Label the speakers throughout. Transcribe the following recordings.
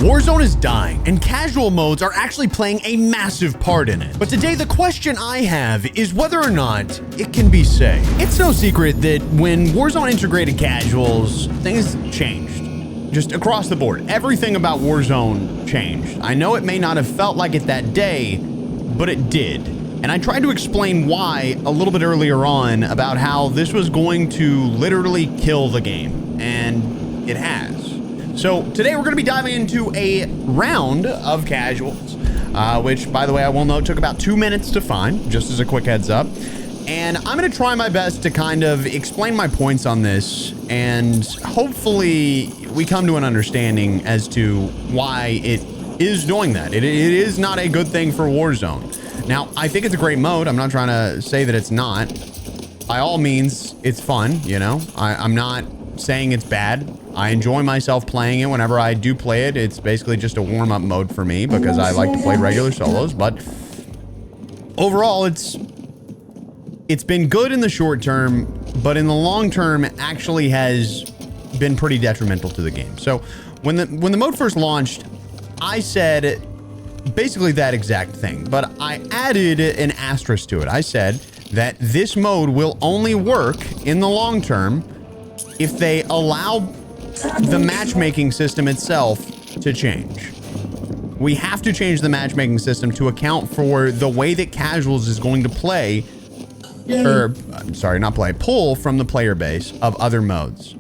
Speaker 1: Warzone is dying, and casual modes are actually playing a massive part in it. But today, the question I have is whether or not it can be safe. It's no secret that when Warzone integrated casuals, things changed. Just across the board, everything about Warzone changed. I know it may not have felt like it that day, but it did. And I tried to explain why a little bit earlier on about how this was going to literally kill the game, and it has. So today we're going to be diving into a round of casuals, which, by the way, I will note took about 2 minutes to find, just as a quick heads up. And I'm going to try my best to kind of explain my points on this, and hopefully we come to an understanding as to why it is doing that. It is not a good thing for Warzone. Now, I think it's a great mode. I'm not trying to say that it's not. By all means, it's fun, you know? I'm not saying it's bad. I enjoy myself playing it whenever I do play it. It's basically just a warm-up mode for me because I like to play regular solos, but overall, it's been good in the short term, but in the long term actually has been pretty detrimental to the game. So when the mode first launched, I said basically that exact thing, but I added an asterisk to it. I said that this mode will only work in the long term if they allow the matchmaking system itself to change. We have to change the matchmaking system to account for the way that casuals is going to play, or sorry, not play, pull from the player base of other modes.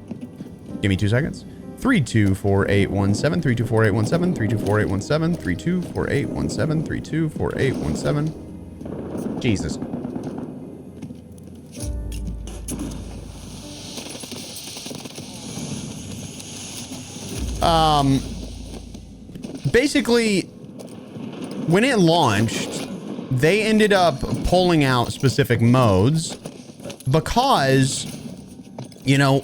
Speaker 1: Give me 2 seconds. 324817, 324817, 324817, 324817, 324817. Jesus. Basically, when it launched, they ended up pulling out specific modes because, you know,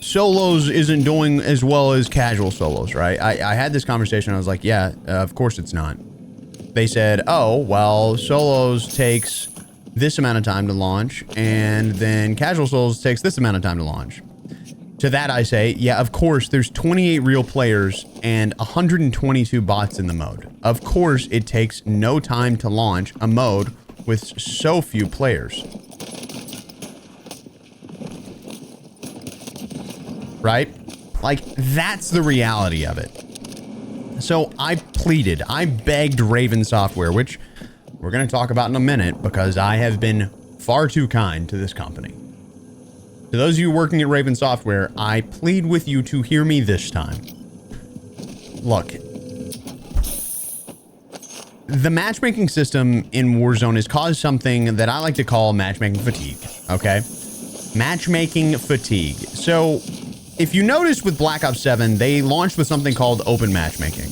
Speaker 1: solos isn't doing as well as casual solos, right? I had this conversation. I was like, yeah, of course it's not. They said, oh, well, solos takes this amount of time to launch, and then casual solos takes this amount of time to launch. To that I say, yeah, of course, there's 28 real players and 122 bots in the mode. Of course, it takes no time to launch a mode with so few players. Right? Like, that's the reality of it. So I pleaded, I begged Raven Software, which we're going to talk about in a minute because I have been far too kind to this company. To those of you working at Raven Software, I plead with you to hear me this time. Look, the matchmaking system in Warzone has caused something that I like to call matchmaking fatigue, okay? Matchmaking fatigue. So, if you notice with Black Ops 7, they launched with something called open matchmaking.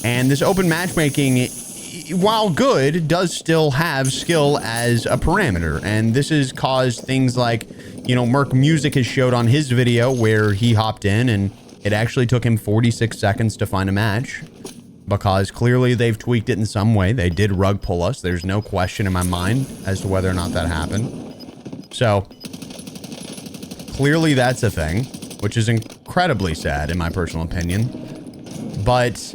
Speaker 1: And this open matchmaking, while good, does still have skill as a parameter. And this has caused things like, you know, Merc Music has showed on his video where he hopped in and it actually took him 46 seconds to find a match because clearly they've tweaked it in some way. They did rug pull us. There's no question in my mind as to whether or not that happened. So clearly that's a thing, which is incredibly sad in my personal opinion. But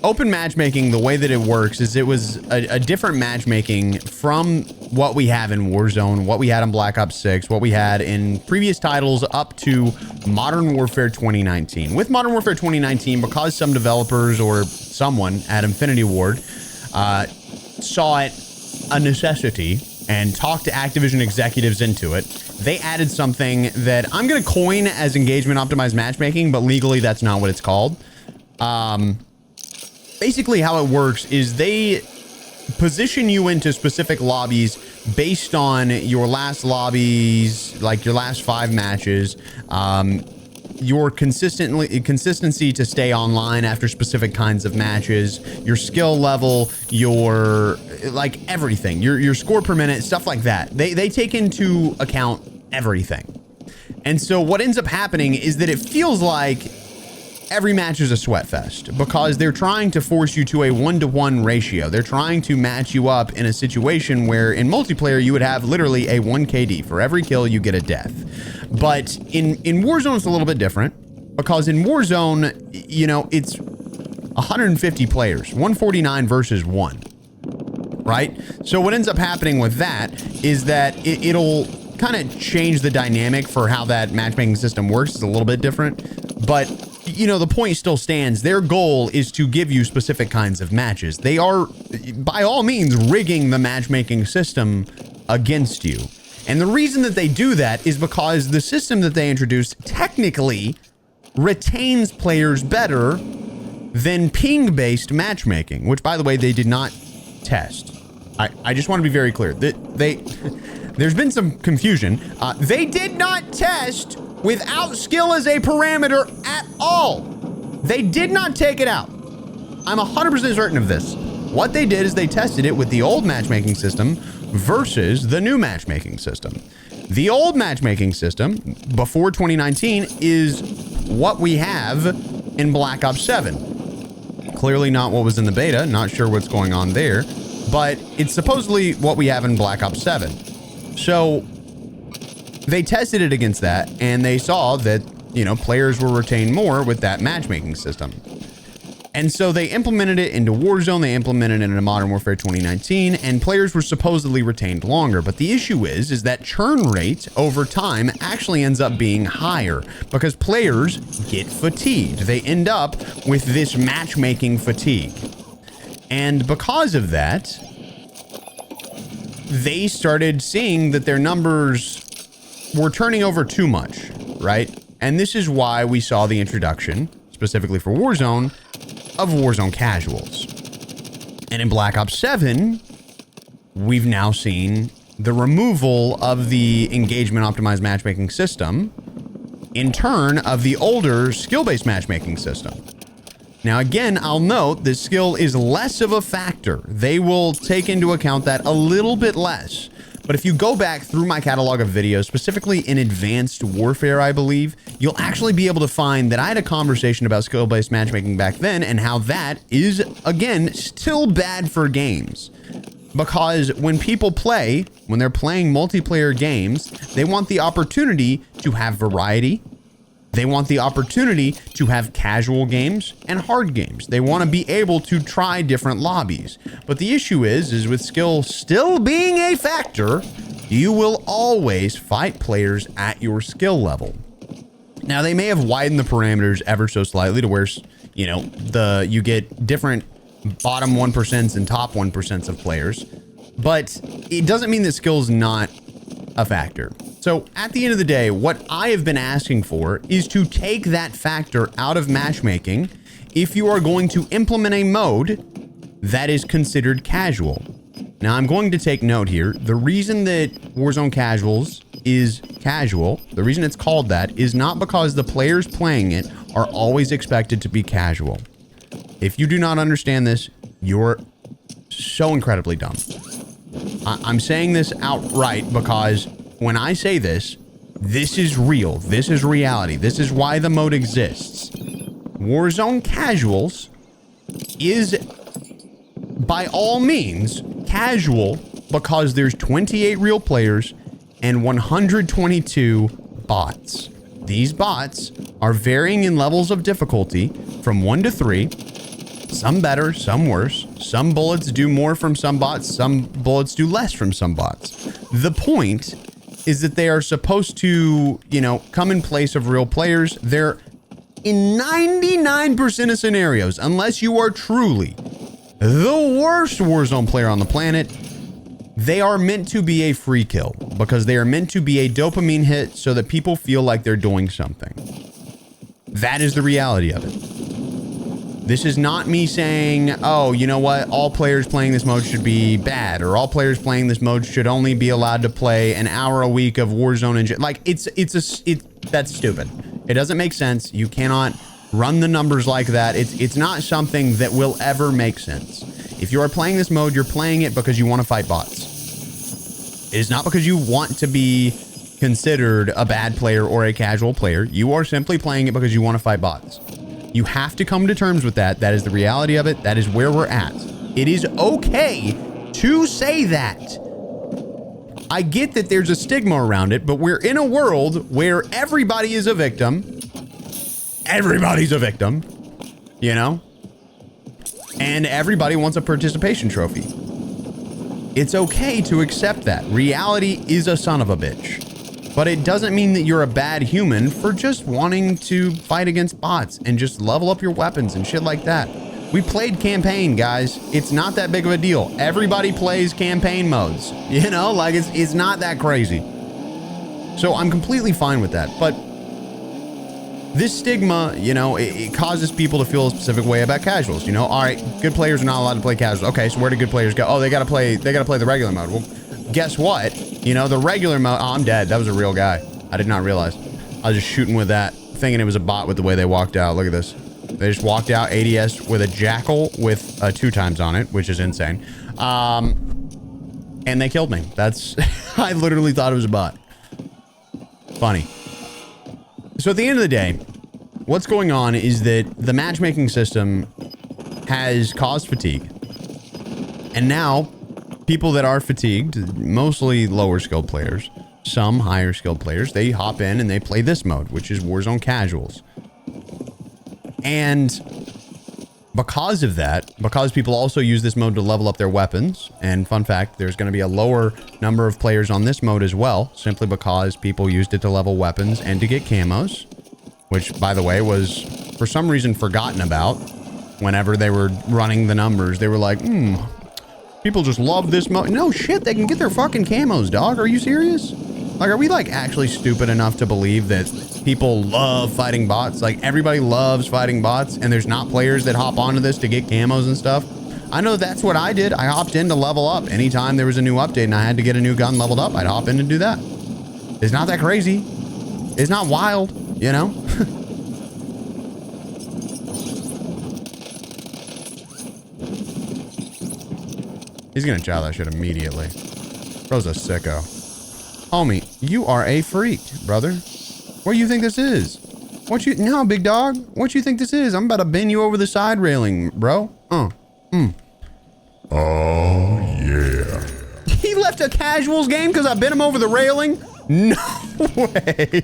Speaker 1: open matchmaking, the way that it works is it was a different matchmaking from what we have in Warzone, what we had in Black Ops 6, what we had in previous titles up to Modern Warfare 2019. With Modern Warfare 2019, because some developers or someone at Infinity Ward saw it a necessity and talked to Activision executives into it, they added something that I'm going to coin as engagement optimized matchmaking, but legally that's not what it's called. Basically how it works is they position you into specific lobbies based on your last lobbies, like your last 5 matches, your consistency to stay online after specific kinds of matches, your skill level, your like everything, your score per minute, stuff like that. They take into account everything. And so what ends up happening is that it feels like every match is a sweat fest because they're trying to force you to a 1-to-1 ratio. They're trying to match you up in a situation where in multiplayer you would have literally a 1 KD. For every kill you get a death. But in Warzone it's a little bit different because in Warzone, you know, it's 150 players, 149 versus 1, right? So what ends up happening with that is that it'll kind of change the dynamic for how that matchmaking system works. It's a little bit different, but you know, the point still stands. Their goal is to give you specific kinds of matches. They are, by all means, rigging the matchmaking system against you. And the reason that they do that is because the system that they introduced technically retains players better than ping-based matchmaking, which, by the way, they did not test. I just want to be very clear. There's been some confusion. They did not test without skill as a parameter at all. They did not take it out. I'm 100% certain of this. What they did is they tested it with the old matchmaking system versus the new matchmaking system. The old matchmaking system before 2019 is what we have in Black Ops 7. Clearly not what was in the beta. Not sure what's going on there, but it's supposedly what we have in Black Ops 7. So they tested it against that, and they saw that, you know, players were retained more with that matchmaking system. And so they implemented it into Warzone, they implemented it into Modern Warfare 2019, and players were supposedly retained longer. But the issue is that churn rate over time actually ends up being higher because players get fatigued. They end up with this matchmaking fatigue. And because of that, they started seeing that their numbers were turning over too much, right? And this is why we saw the introduction, specifically for Warzone, of Warzone Casuals. And in Black Ops 7, we've now seen the removal of the engagement optimized matchmaking system, in turn of the older skill-based matchmaking system. Now, again, I'll note that skill is less of a factor. They will take into account that a little bit less. But if you go back through my catalog of videos, specifically in Advanced Warfare, I believe, you'll actually be able to find that I had a conversation about skill-based matchmaking back then and how that is, again, still bad for games. Because when people play, when they're playing multiplayer games, they want the opportunity to have variety. They want the opportunity to have casual games and hard games. They want to be able to try different lobbies. But the issue is with skill still being a factor, you will always fight players at your skill level. Now, they may have widened the parameters ever so slightly to where, you know, you get different bottom 1% and top 1% of players, but it doesn't mean that skill's not a factor. So at the end of the day, what I have been asking for is to take that factor out of matchmaking if you are going to implement a mode that is considered casual. Now, I'm going to take note here. The reason that Warzone Casuals is casual, the reason it's called that, is not because the players playing it are always expected to be casual. If you do not understand this, you're so incredibly dumb. I'm saying this outright because when I say this, this is real. This is reality. This is why the mode exists. Warzone Casuals is, by all means, casual because there's 28 real players and 122 bots. These bots are varying in levels of difficulty from 1 to 3. Some better, some worse. Some bullets do more from some bots. Some bullets do less from some bots. The point is that they are supposed to, you know, come in place of real players. They're in 99% of scenarios, unless you are truly the worst Warzone player on the planet, they are meant to be a free kill because they are meant to be a dopamine hit so that people feel like they're doing something. That is the reality of it. This is not me saying, oh, you know what? All players playing this mode should be bad, or all players playing this mode should only be allowed to play an hour a week of Warzone and like that's stupid. It doesn't make sense. You cannot run the numbers like that. It's not something that will ever make sense. If you are playing this mode, you're playing it because you want to fight bots. It is not because you want to be considered a bad player or a casual player. You are simply playing it because you want to fight bots. You have to come to terms with that. That is the reality of it. That is where we're at. It is okay to say that. I get that there's a stigma around it, but we're in a world where everybody is a victim. everybody's a victim, you know? And everybody wants a participation trophy. It's okay to accept that. Reality is a son of a bitch. But it doesn't mean that you're a bad human for just wanting to fight against bots and just level up your weapons and shit like that. We played campaign, guys. It's not that big of a deal. Everybody plays campaign modes. You know, like it's not that crazy. So I'm completely fine with that. But this stigma, you know, it causes people to feel a specific way about casuals. You know, all right, good players are not allowed to play casuals. Okay, so where do good players go? Oh, they gotta play the regular mode. Well, guess what? You know, the regular mode. Oh, I'm dead. That was a real guy. I did not realize. I was just shooting with that, thinking it was a bot with the way they walked out. Look at this. They just walked out ADS with a jackal with 2 times on it, which is insane. And they killed me. That's, I literally thought it was a bot. Funny. So at the end of the day, what's going on is that the matchmaking system has caused fatigue. And now, people that are fatigued, mostly lower skilled players, some higher skilled players, they hop in and they play this mode, which is Warzone Casuals. And because of that, because people also use this mode to level up their weapons, and fun fact, there's going to be a lower number of players on this mode as well, simply because people used it to level weapons and to get camos, which, by the way, was for some reason forgotten about whenever they were running the numbers. They were like, people just love this mode. No shit, they can get their fucking camos, dog. Are you serious? Like, are we like actually stupid enough to believe that people love fighting bots? Like, everybody loves fighting bots, and there's not players that hop onto this to get camos and stuff. I know that's what I did. I hopped in to level up. Anytime there was a new update and I had to get a new gun leveled up, I'd hop in and do that. It's not that crazy. It's not wild, you know? He's gonna chow that shit immediately. Bro's a sicko. Homie, you are a freak, brother. What do you think this is? No, big dog. What you think this is? I'm about to bend you over the side railing, bro. Oh, yeah. He left a casuals game because I bent him over the railing? No way.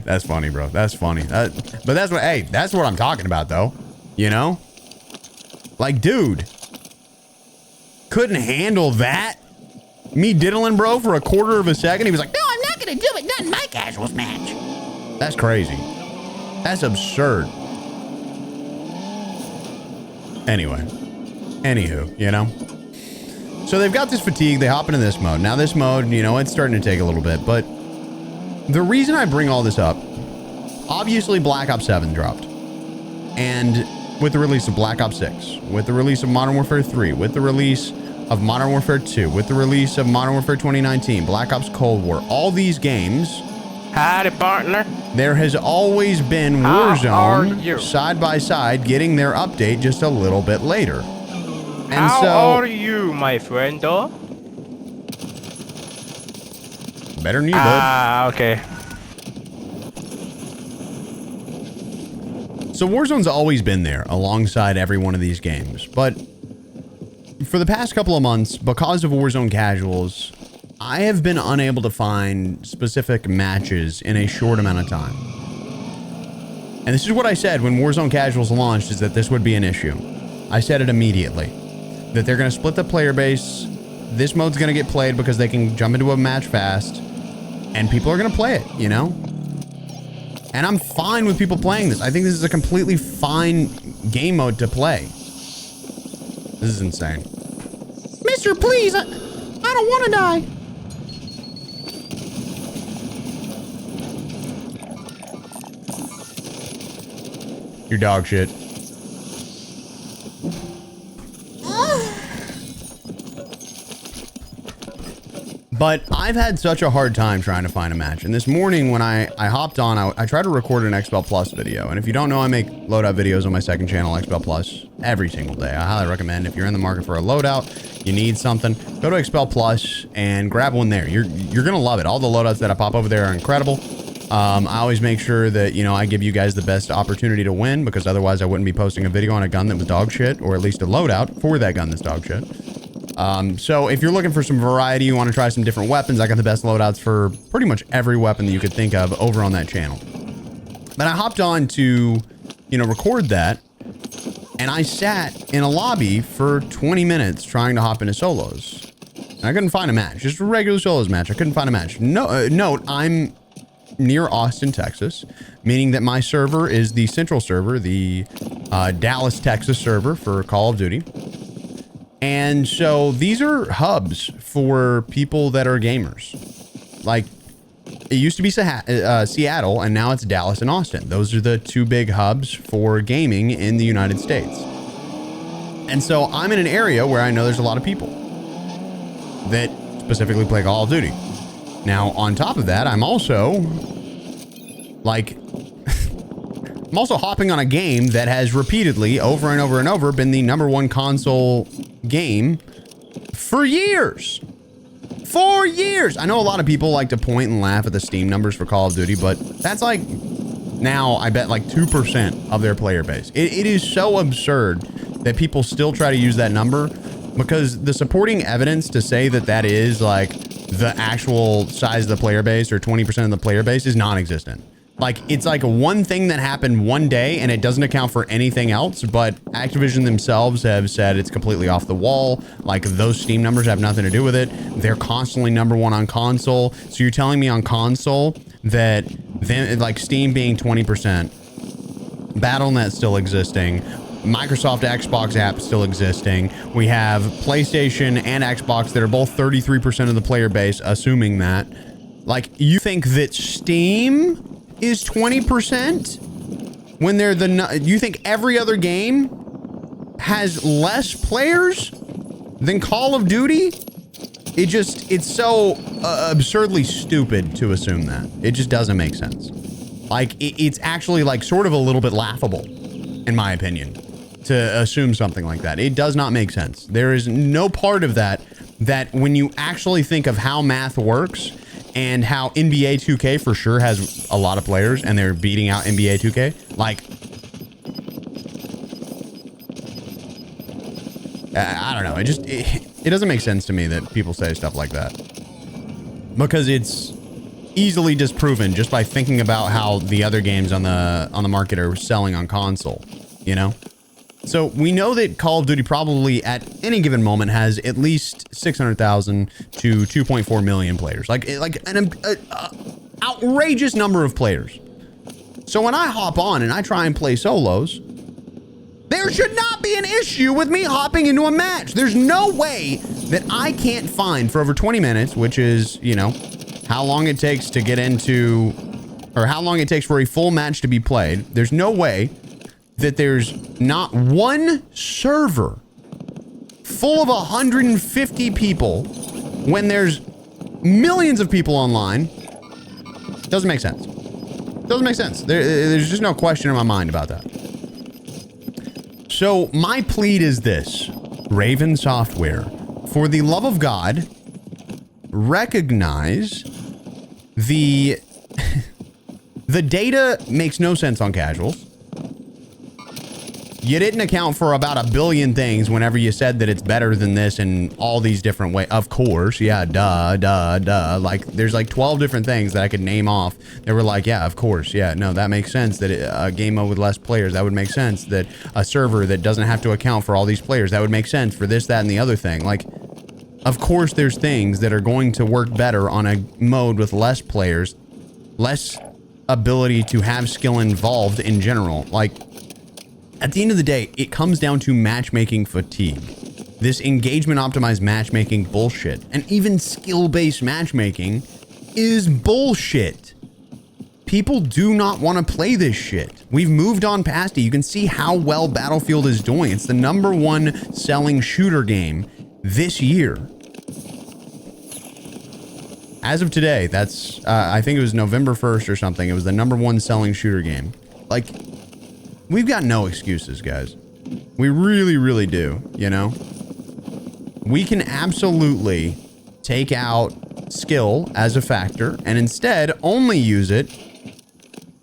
Speaker 1: That's funny, bro. That's funny. But that's what, hey, that's what I'm talking about, though. You know? Like, dude. Couldn't handle that? Me diddling bro for a quarter of a second. He was like, no, I'm not gonna do it. Not in my casuals match. That's crazy. That's absurd. Anyway. Anywho, you know. So they've got this fatigue. They hop into this mode. Now this mode, you know, it's starting to take a little bit. But the reason I bring all this up, obviously Black Ops 7 dropped. And with the release of Black Ops 6, with the release of Modern Warfare 3, with the release of Modern Warfare 2, with the release of Modern Warfare 2019, Black Ops Cold War, all these games,
Speaker 2: howdy, partner.
Speaker 1: There has always been Warzone side by side getting their update just a little bit later. And
Speaker 2: how are you, my friend?
Speaker 1: Better than you, bud.
Speaker 2: Ah, okay.
Speaker 1: So Warzone's always been there alongside every one of these games, but for the past couple of months, because of Warzone Casuals, I have been unable to find specific matches in a short amount of time. And this is what I said when Warzone Casuals launched, is that this would be an issue. I said it immediately, that they're going to split the player base. This mode's going to get played because they can jump into a match fast, and people are going to play it, you know? And I'm fine with people playing this. I think this is a completely fine game mode to play. This is insane. Mister, please, I don't want to die. You're dog shit. But I've had such a hard time trying to find a match. And this morning when I hopped on, I tried to record an Expel Plus video. And if you don't know, I make loadout videos on my second channel, Expel Plus, every single day. I highly recommend, if you're in the market for a loadout, you need something, go to Expel Plus and grab one there. You're going to love it. All the loadouts that I pop over there are incredible. I always make sure that, you know, I give you guys the best opportunity to win, because otherwise I wouldn't be posting a video on a gun that was dog shit, or at least a loadout for that gun that's dog shit. So if you're looking for some variety, you want to try some different weapons, I got the best loadouts for pretty much every weapon that you could think of over on that channel. But I hopped on to, you know, record that. And I sat in a lobby for 20 minutes trying to hop into solos. And I couldn't find a match. Just a regular solos match. I couldn't find a match. No, note, I'm near Austin, Texas, meaning that my server is the central server, the Dallas, Texas server for Call of Duty. And so these are hubs for people that are gamers. Like, it used to be Seattle, and now it's Dallas and Austin. Those are the two big hubs for gaming in the United States. And so I'm in an area where I know there's a lot of people that specifically play Call of Duty. Now, on top of that, I'm also like, I'm also hopping on a game that has repeatedly, over and over and over, been the #1 console game for years. For years. I know a lot of people like to point and laugh at the Steam numbers for Call of Duty, but that's like now, I bet like 2% of their player base. It is so absurd that people still try to use that number, because the supporting evidence to say that that is like the actual size of the player base or 20% of the player base is non-existent. Like, it's like one thing that happened one day and it doesn't account for anything else, but Activision themselves have said it's completely off the wall. Like, those Steam numbers have nothing to do with it. They're constantly #1 on console. So you're telling me on console that then, like, Steam being 20%, Battle.net still existing, Microsoft Xbox app still existing, we have PlayStation and Xbox that are both 33% of the player base, assuming that. Like, you think that Steam is 20% when they're you think every other game has less players than Call of Duty? It's so absurdly stupid to assume that. It just doesn't make sense. Like, it's actually like sort of a little bit laughable, in my opinion, to assume something like that. It does not make sense. There is no part of that when you actually think of how math works, and how NBA 2K for sure has a lot of players and they're beating out NBA 2K. Like, I don't know. It doesn't make sense to me that people say stuff like that, because it's easily disproven just by thinking about how the other games on the market are selling on console, you know? So we know that Call of Duty probably at any given moment has at least 600,000 to 2.4 million players, like an outrageous number of players. So when I hop on and I try and play solos, there should not be an issue with me hopping into a match. There's no way that I can't find for over 20 minutes, which is, you know, how long it takes to get into, or how long it takes for a full match to be played. There's no way that there's not one server full of 150 people when there's millions of people online. Doesn't make sense. Doesn't make sense. There's just no question in my mind about that. So my plea is this: Raven Software, for the love of God, recognize the data makes no sense on casuals. You didn't account for about a billion things whenever you said that it's better than this in all these different ways. Of course, yeah, duh. Like, there's like 12 different things that I could name off. They were like, yeah, of course, yeah, no, that makes sense. That a game mode with less players, that would make sense. That a server that doesn't have to account for all these players, that would make sense for this, that, and the other thing. Like, of course, there's things that are going to work better on a mode with less players, less ability to have skill involved in general. Like, at the end of the day, it comes down to matchmaking fatigue. This engagement optimized matchmaking bullshit, and even skill-based matchmaking is bullshit. People do not want to play this shit. We've moved on past it. You can see how well Battlefield is doing. It's the #1 selling shooter game this year. As of today, that's, I think it was November 1st or something. It was the #1 selling shooter game. Like, we've got no excuses, guys. We really, really do, you know? We can absolutely take out skill as a factor and instead only use it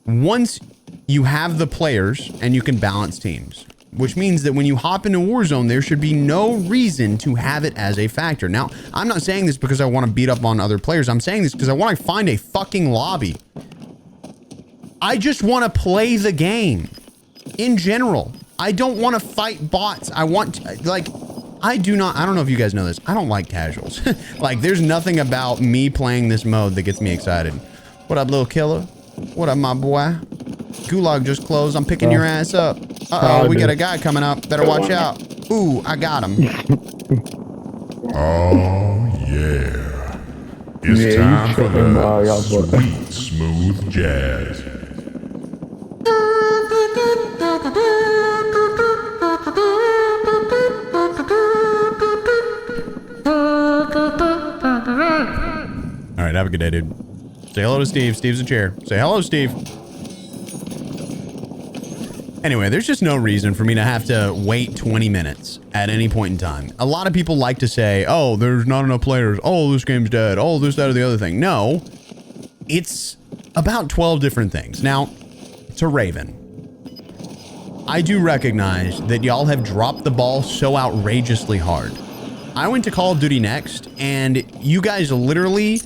Speaker 1: once you have the players and you can balance teams. Which means that when you hop into Warzone, there should be no reason to have it as a factor. Now, I'm not saying this because I want to beat up on other players. I'm saying this because I want to find a fucking lobby. I just want to play the game in general. I don't want to fight bots. I want to, like, I don't know if you guys know this. I don't like casuals. Like, there's nothing about me playing this mode that gets me excited. What up, little killer? What up, my boy? Gulag just closed. I'm picking your ass up. Uh-oh, we got a guy coming up. Better watch out. Ooh, I got him.
Speaker 3: Oh, yeah. It's time for the sweet, smooth jazz.
Speaker 1: All right, have a good day, dude. Say hello to Steve. Steve's a chair. Say hello, Steve. Anyway, there's just no reason for me to have to wait 20 minutes at any point in time. A lot of people like to say, oh, there's not enough players. Oh, this game's dead. Oh, this, that, or the other thing. No, it's about 12 different things. Now, to Raven, I do recognize that y'all have dropped the ball so outrageously hard. I went to Call of Duty Next, and you guys literally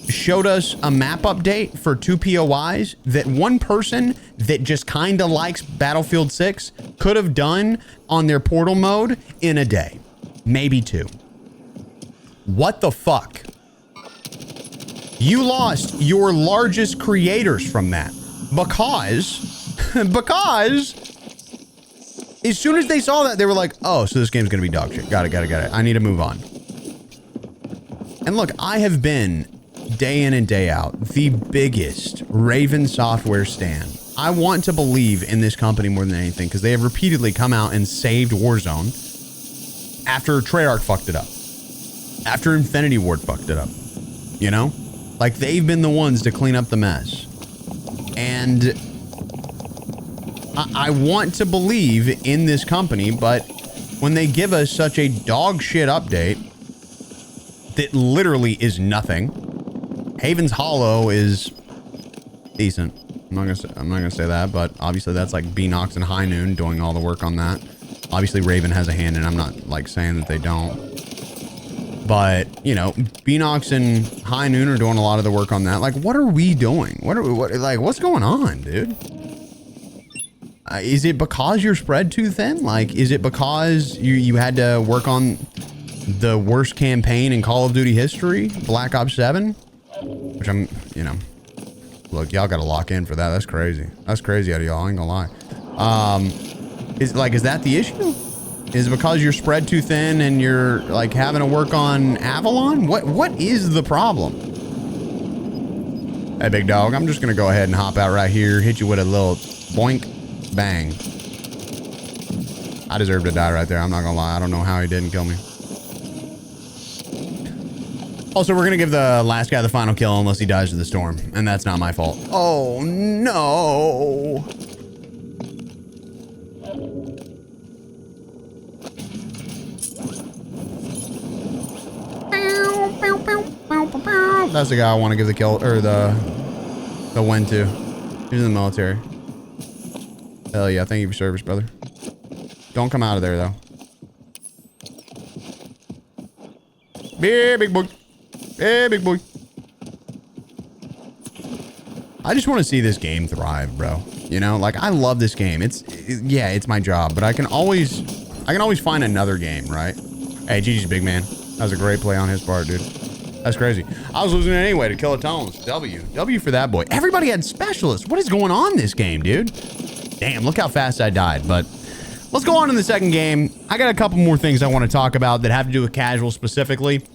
Speaker 1: showed us a map update for 2 POIs that one person that just kind of likes Battlefield 6 could have done on their portal mode in a day. Maybe 2. What the fuck? You lost your largest creators from that because as soon as they saw that, they were like, oh, so this game's gonna be dog shit. Got it. I need to move on. And look, I have been day in and day out the biggest Raven software stan. I want to believe in this company more than anything because they have repeatedly come out and saved Warzone after Treyarch fucked it up, after Infinity Ward fucked it up. You know, like they've been the ones to clean up the mess. And I want to believe in this company, but when they give us such a dog shit update that literally is nothing. Haven's Hollow is decent. I'm not gonna say that, but obviously that's like Beanox and High Noon doing all the work on that. Obviously Raven has a hand, and I'm not like saying that they don't. But you know, Beanox and High Noon are doing a lot of the work on that. Like, what are we doing? What's going on, dude? Is it because you're spread too thin? Like, is it because you had to work on the worst campaign in Call of Duty history, Black Ops 7? Which I'm, you know, look, y'all got to lock in for that. That's crazy. That's crazy out of y'all. I ain't gonna lie. Is that the issue? Is it because you're spread too thin and you're like having to work on Avalon? What is the problem? Hey, big dog, I'm just gonna go ahead and hop out right here, hit you with a little boink, bang. I deserve to die right there. I'm not gonna lie. I don't know how he didn't kill me. Also, we're gonna give the last guy the final kill unless he dies to the storm, and that's not my fault. Oh no! That's the guy I want to give the kill or the win to. He's in the military. Hell yeah! Thank you for service, brother. Don't come out of there though. Big boy. Hey, big boy. I just want to see this game thrive, bro. You know, like I love this game. Yeah, it's my job, but I can always find another game, right? Hey, GG's big man. That was a great play on his part, dude. That's crazy. I was losing it anyway to Kilatones. W for that boy. Everybody had specialists. What is going on in this game, dude? Damn, look how fast I died. But let's go on in the second game. I got a couple more things I want to talk about that have to do with casual specifically.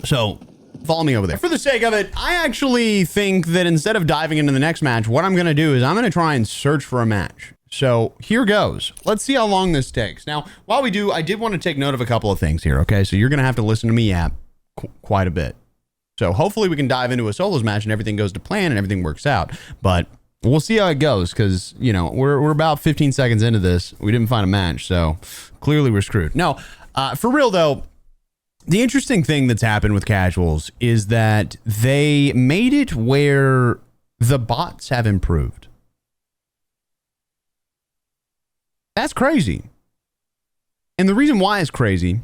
Speaker 1: So follow me over there. For the sake of it, I actually think that instead of diving into the next match, what I'm going to do is I'm going to try and search for a match. So here goes. Let's see how long this takes. Now, while we do, I did want to take note of a couple of things here, okay? So you're going to have to listen to me yap quite a bit. So hopefully we can dive into a solos match and everything goes to plan and everything works out. But we'll see how it goes because, you know, we're about 15 seconds into this. We didn't find a match, so clearly we're screwed. No, for real though, the interesting thing that's happened with casuals is that they made it where the bots have improved. That's crazy. And the reason why it's crazy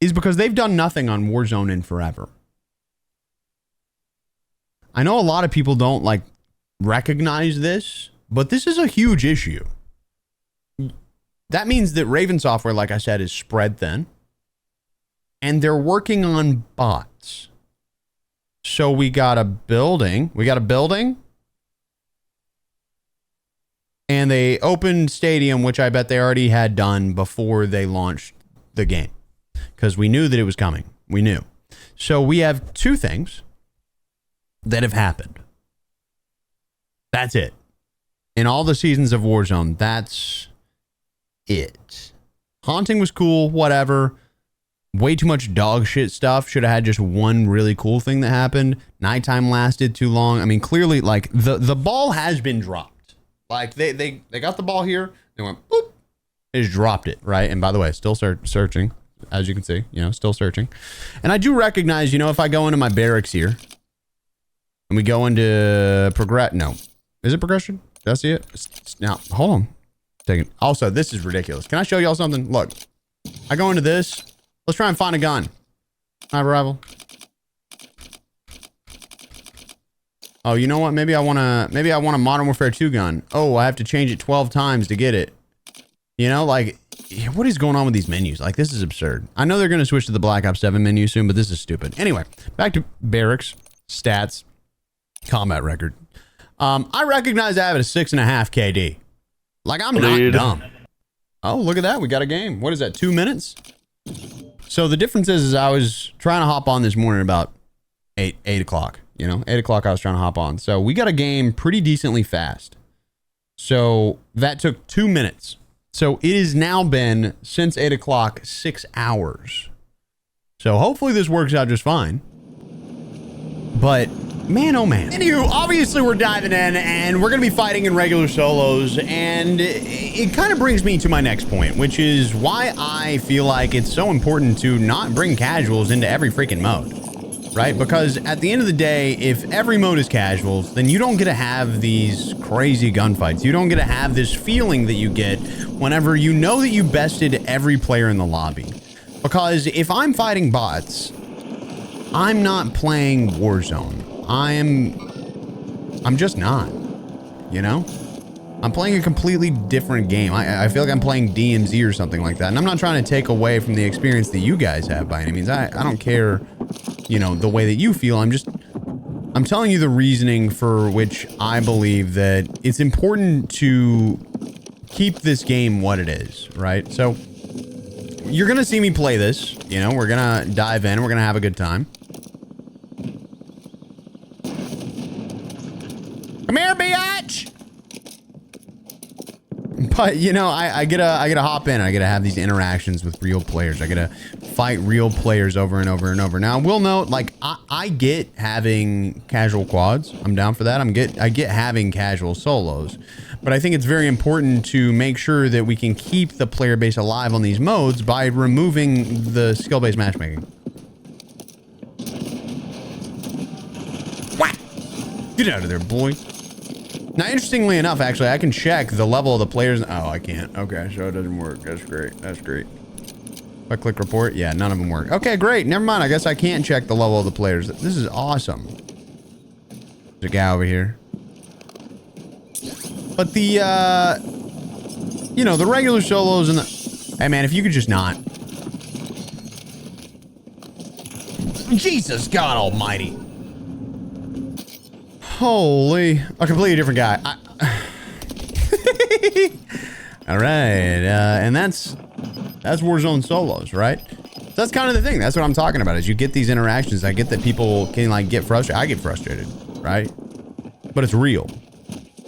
Speaker 1: is because they've done nothing on Warzone in forever. I know a lot of people don't like recognize this, but this is a huge issue. That means that Raven Software, like I said, is spread thin, and they're working on bots. So we got a building. And they opened Stadium, which I bet they already had done before they launched the game, because we knew that it was coming. We knew. So we have two things that have happened. That's it. In all the seasons of Warzone, that's it. Haunting was cool, whatever. Way too much dog shit stuff. Should have had just one really cool thing that happened. Nighttime lasted too long. I mean, clearly, like, the ball has been dropped. Like, they got the ball here. They went, boop. They just dropped it, right? And by the way, still searching, as you can see. You know, still searching. And I do recognize, you know, if I go into my barracks here, and we go into progress. No. Is it progression? Did I see it? Now, hold on. Also, this is ridiculous. Can I show y'all something? Look. I go into this. Let's try and find a gun. Sniper rifle. Oh, you know what? Maybe I want a Modern Warfare 2 gun. Oh, I have to change it 12 times to get it. You know, like, what is going on with these menus? Like, this is absurd. I know they're going to switch to the Black Ops 7 menu soon, but this is stupid. Anyway, back to barracks, stats, combat record. I recognize I have a 6.5 KD. Like, I'm not dumb. Oh, look at that. We got a game. What is that, 2 minutes? So the difference is I was trying to hop on this morning about 8 o'clock. You know, 8 o'clock I was trying to hop on. So we got a game pretty decently fast. So that took 2 minutes. So it has now been, since 8 o'clock, 6 hours. So hopefully this works out just fine. But man, oh man. Anywho, obviously we're diving in and we're going to be fighting in regular solos. And it kind of brings me to my next point, which is why I feel like it's so important to not bring casuals into every freaking mode. Right? Because at the end of the day, if every mode is casuals, then you don't get to have these crazy gunfights. You don't get to have this feeling that you get whenever you know that you bested every player in the lobby. Because if I'm fighting bots, I'm not playing Warzone. I'm just not, you know? I'm playing a completely different game. I feel like I'm playing DMZ or something like that. And I'm not trying to take away from the experience that you guys have by any means. I don't care, you know, the way that you feel. I'm telling you the reasoning for which I believe that it's important to keep this game what it is, right? So you're going to see me play this, you know, we're going to dive in, we're going to have a good time. Come here, biatch! But, you know, I gotta hop in. I gotta have these interactions with real players. I gotta fight real players over and over and over. Now, I will note, like, I get having casual quads. I'm down for that. I get having casual solos. But I think it's very important to make sure that we can keep the player base alive on these modes by removing the skill-based matchmaking. Whack! Get out of there, boy. Now, interestingly enough, actually, I can check the level of the players. Oh, I can't. Okay, so it doesn't work. That's great. That's great. If I click report, yeah, none of them work. Okay, great. Never mind. I guess I can't check the level of the players. This is awesome. There's a guy over here. But the, you know, the regular solos and the... Hey, man, if you could just not. Jesus God almighty. Holy, a completely different guy. All right, and that's Warzone solos, right? So that's kind of the thing. That's what I'm talking about. Is you get these interactions. I get that people can like get frustrated. I get frustrated, right? But it's real.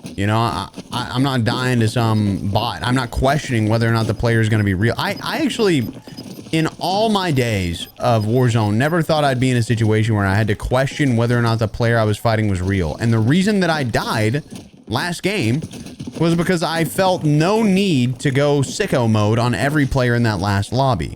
Speaker 1: You know, I'm not dying to some bot. I'm not questioning whether or not the player is going to be real. I actually, in all my days of Warzone, never thought I'd be in a situation where I had to question whether or not the player I was fighting was real. And the reason that I died last game was because I felt no need to go sicko mode on every player in that last lobby.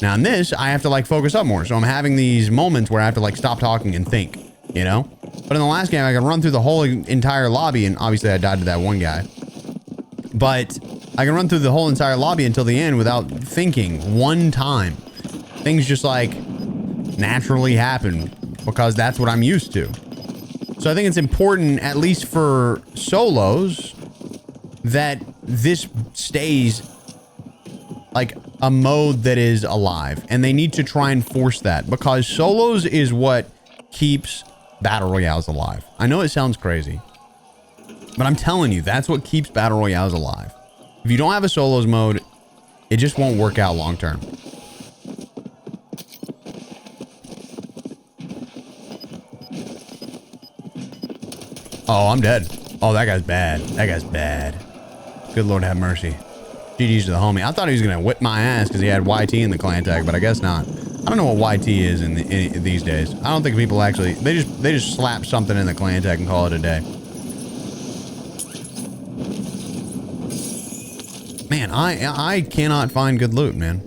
Speaker 1: Now in this, I have to like focus up more. So I'm having these moments where I have to like stop talking and think, you know? But in the last game, I could run through the whole entire lobby, and obviously I died to that one guy. But I can run through the whole entire lobby until the end without thinking one time. Things just like naturally happen because that's what I'm used to. So I think it's important, at least for solos, that this stays like a mode that is alive. And they need to try and force that, because solos is what keeps battle royales alive. I know it sounds crazy, but I'm telling you, that's what keeps battle royales alive. If you don't have a solos mode, it just won't work out long term. Oh, I'm dead. Oh, that guy's bad. That guy's bad. Good Lord have mercy. GG's to the homie. I thought he was going to whip my ass because he had YT in the clan tag, but I guess not. I don't know what YT is in these days. I don't think people actually... They just slap something in the clan tag and call it a day. Man, I cannot find good loot, man.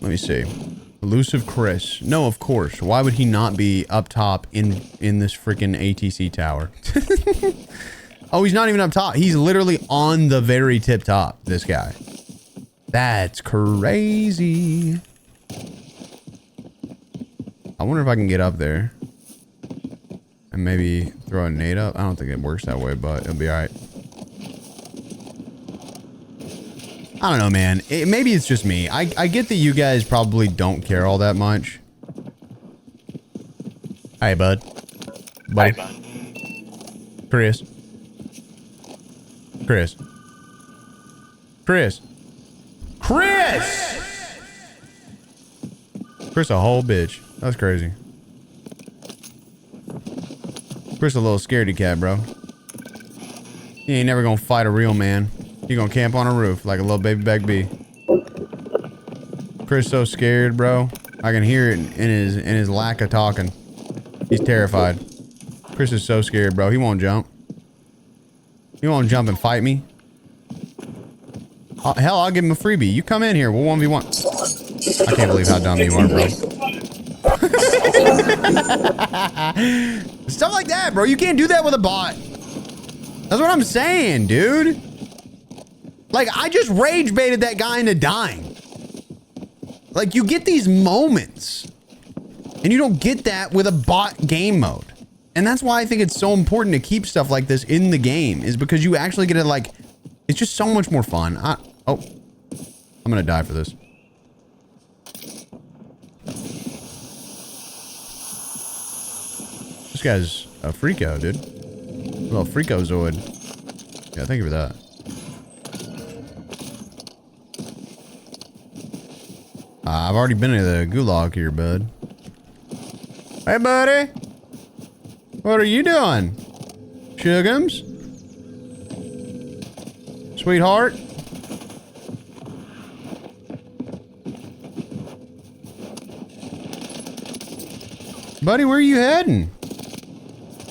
Speaker 1: Let me see. Elusive Chris. No, of course. Why would he not be up top in this freaking ATC tower? Oh, he's not even up top. He's literally on the very tip top, this guy. That's crazy. I wonder if I can get up there and maybe throw a nade up. I don't think it works that way, but it'll be all right. I don't know, man. Maybe it's just me. I get that you guys probably don't care all that much. Hey, bud. Buddy.
Speaker 2: Hi, bud.
Speaker 1: Chris. Chris. Chris. Chris! Chris a whole bitch. That's crazy. Chris a little scaredy cat, bro. He ain't never gonna fight a real man. He gonna camp on a roof like a little baby back bee. Chris so scared, bro. I can hear it in his lack of talking. He's terrified. Chris is so scared, bro. He won't jump. He won't jump and fight me. Hell, I'll give him a freebie. You come in here. We'll 1v1. I can't believe how dumb you are, bro. Stuff like that, bro. You can't do that with a bot. That's what I'm saying, dude. Like, I just rage baited that guy into dying. Like, you get these moments. And you don't get that with a bot game mode. And that's why I think it's so important to keep stuff like this in the game. Is because you actually get to, like... It's just so much more fun. Oh. I'm gonna die for this. This guy's a freako, dude. A little freakozoid. Yeah, thank you for that. I've already been to the gulag here, bud. Hey, buddy. What are you doing? Sugums? Sweetheart? Buddy, where are you heading?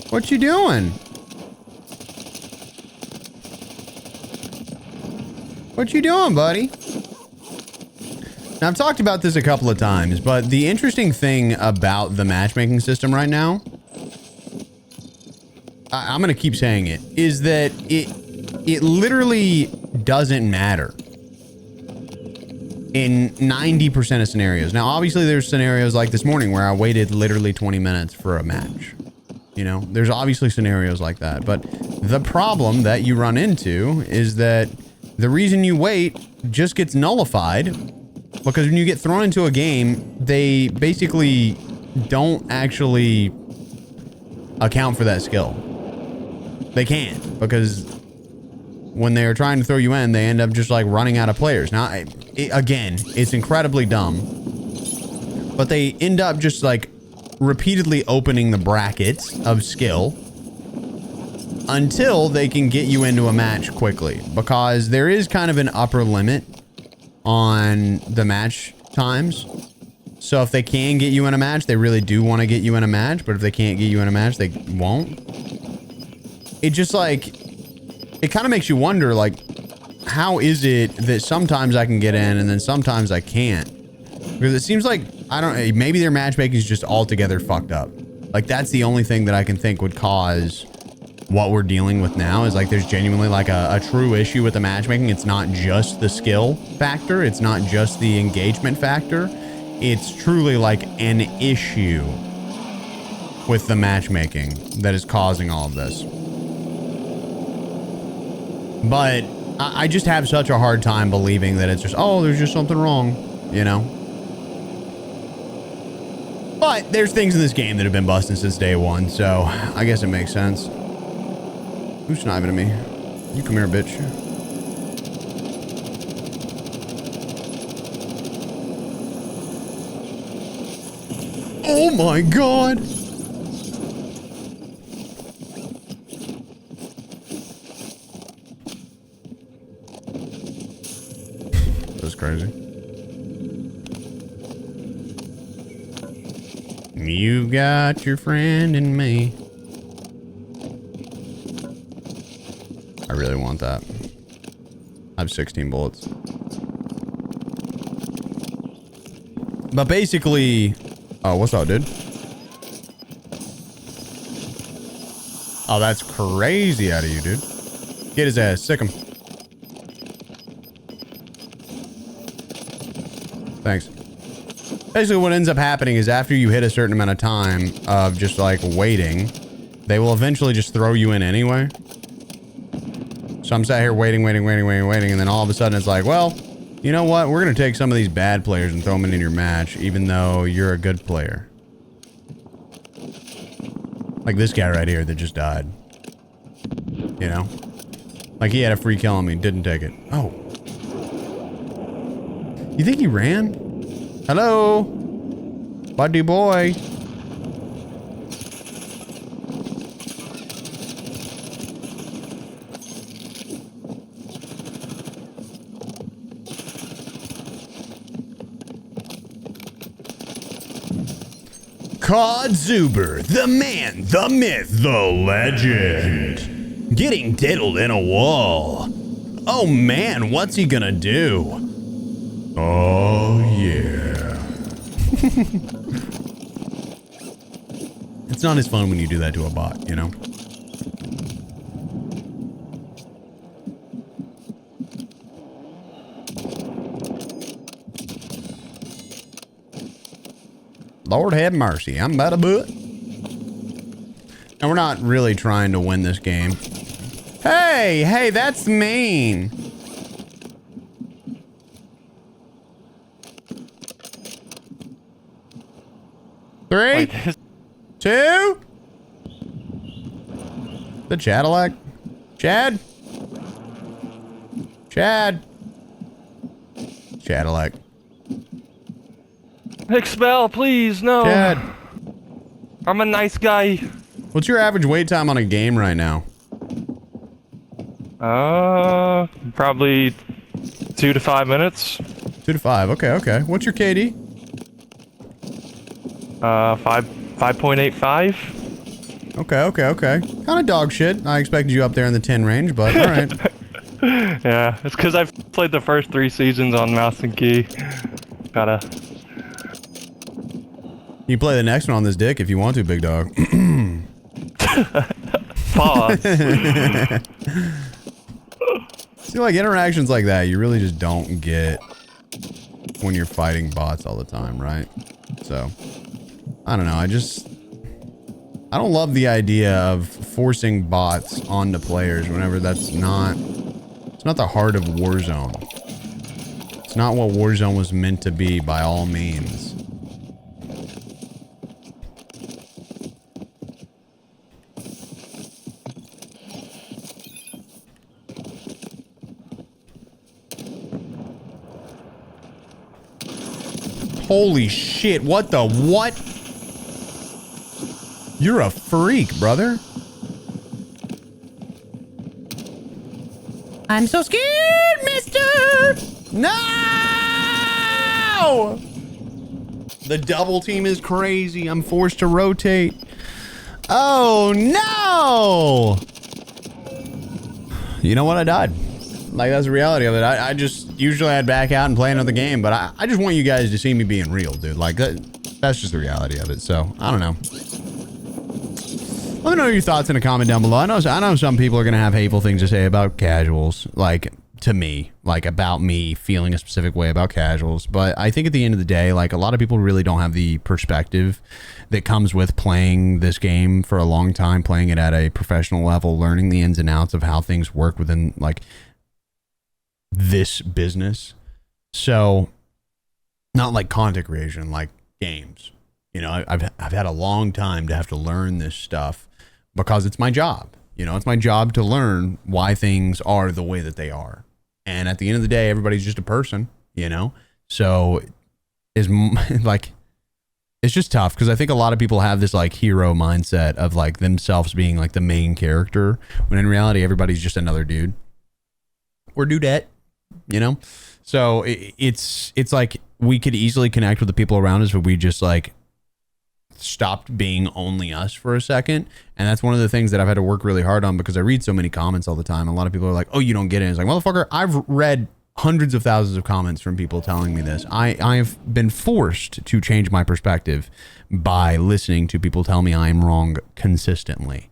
Speaker 1: What you doing? What you doing, buddy? Now, I've talked about this a couple of times, but the interesting thing about the matchmaking system right now, I'm going to keep saying it, is that it literally doesn't matter in 90% of scenarios. Now, obviously, there's scenarios like this morning where I waited literally 20 minutes for a match. You know, there's obviously scenarios like that. But the problem that you run into is that the reason you wait just gets nullified. Because when you get thrown into a game, they basically don't actually account for that skill. They can't, because when they're trying to throw you in, they end up just like running out of players. Now, again, it's incredibly dumb, but they end up just like repeatedly opening the brackets of skill until they can get you into a match quickly, because there is kind of an upper limit on the match times. So if they can get you in a match, they really do want to get you in a match. But if they can't get you in a match, they won't. It just like, it kind of makes you wonder, like, how is it that sometimes I can get in and then sometimes I can't? Because it seems like, I don't know, maybe their matchmaking is just altogether fucked up. Like, that's the only thing that I can think would cause what we're dealing with now, is like there's genuinely like a true issue with the matchmaking. It's not just the skill factor. It's not just the engagement factor. it's truly like an issue with the matchmaking that is causing all of this. But I just have such a hard time believing that it's just, oh, there's just something wrong, you know? But there's things in this game that have been busting since day one, so I guess it makes sense. Who's sniping at me? You come here, bitch. Oh my god! That's crazy. You got your friend in me. I really want that. I have 16 bullets. But basically... Oh, what's up, dude? Oh, that's crazy out of you, dude. Get his ass. Sick him. Thanks. Basically, what ends up happening is after you hit a certain amount of time of just, like, waiting, they will eventually just throw you in anyway. So I'm sat here waiting, and then all of a sudden it's like, well, you know what? We're going to take some of these bad players and throw them in your match, even though you're a good player. Like this guy right here that just died. You know? Like he had a free kill on me, didn't take it. Oh. You think he ran? Hello? Buddy boy. COD Zuber, the man, the myth, the legend. Getting diddled in a wall. Oh man, what's he gonna do? Oh yeah. It's not as fun when you do that to a bot, you know? Lord have mercy, I'm about a butt. And we're not really trying to win this game. Hey, that's mean. Three, two. The Cadillac. Chad. Cadillac.
Speaker 2: Expel, please, no.
Speaker 1: Chad.
Speaker 2: I'm a nice guy.
Speaker 1: What's your average wait time on a game right now?
Speaker 2: Probably 2 to 5 minutes.
Speaker 1: 2 to 5. Okay. What's your KD?
Speaker 2: 5.85.
Speaker 1: Okay. Kind of dog shit. I expected you up there in the 10 range, but all right.
Speaker 2: Yeah, it's because I've played the first 3 seasons on mouse and key. Gotta.
Speaker 1: You play the next one on this dick if you want to, big dog.
Speaker 2: Pause.
Speaker 1: See, like interactions like that, you really just don't get when you're fighting bots all the time, right? So, I don't know. I don't love the idea of forcing bots onto players whenever it's not the heart of Warzone. It's not what Warzone was meant to be by all means. Holy shit, what? You're a freak, brother. I'm so scared, mister! No! The double team is crazy. I'm forced to rotate. Oh, no! You know what? I died. Like, that's the reality of it. I just usually I'd back out and play another game, but I just want you guys to see me being real, dude. Like, that's just the reality of it. So, I don't know. Let me know your thoughts in a comment down below. I know some people are going to have hateful things to say about casuals. Like, to me, like about me feeling a specific way about casuals. But I think at the end of the day, like a lot of people really don't have the perspective that comes with playing this game for a long time, playing it at a professional level, learning the ins and outs of how things work within like this business. So not like content creation, like games. You know, I've had a long time to have to learn this stuff because it's my job. You know, it's my job to learn why things are the way that they are. And at the end of the day, everybody's just a person, you know? So is like, it's just tough because I think a lot of people have this like hero mindset of like themselves being like the main character, when in reality, everybody's just another dude or dudette, you know? So it's like we could easily connect with the people around us if we just like stopped being only us for a second. And that's one of the things that I've had to work really hard on because I read so many comments all the time. A lot of people are like, oh, you don't get it. It's like, motherfucker, I've read hundreds of thousands of comments from people telling me this. I've been forced to change my perspective by listening to people tell me I'm wrong consistently,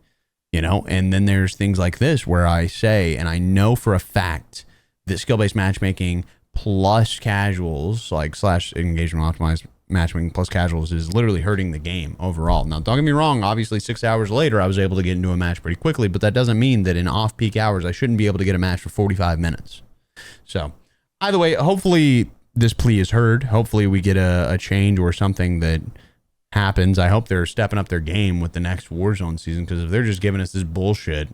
Speaker 1: you know? And then there's things like this where I say, and I know for a fact that skill-based matchmaking plus casuals, like slash engagement optimized matchmaking plus casuals is literally hurting the game overall. Now, don't get me wrong. Obviously, 6 hours later, I was able to get into a match pretty quickly, but that doesn't mean that in off-peak hours, I shouldn't be able to get a match for 45 minutes. So, either way, hopefully this plea is heard. Hopefully we get a change or something that happens. I hope they're stepping up their game with the next Warzone season, because if they're just giving us this bullshit,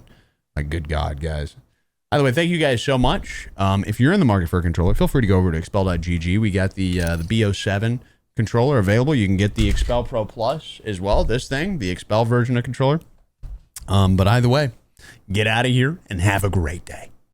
Speaker 1: like, good God, guys. Either way, thank you guys so much. If you're in the market for a controller, feel free to go over to expel.gg. We got the BO6 controller available. You can get the Expel Pro Plus as well, this thing, the Expel version of controller. But either way, get out of here and have a great day.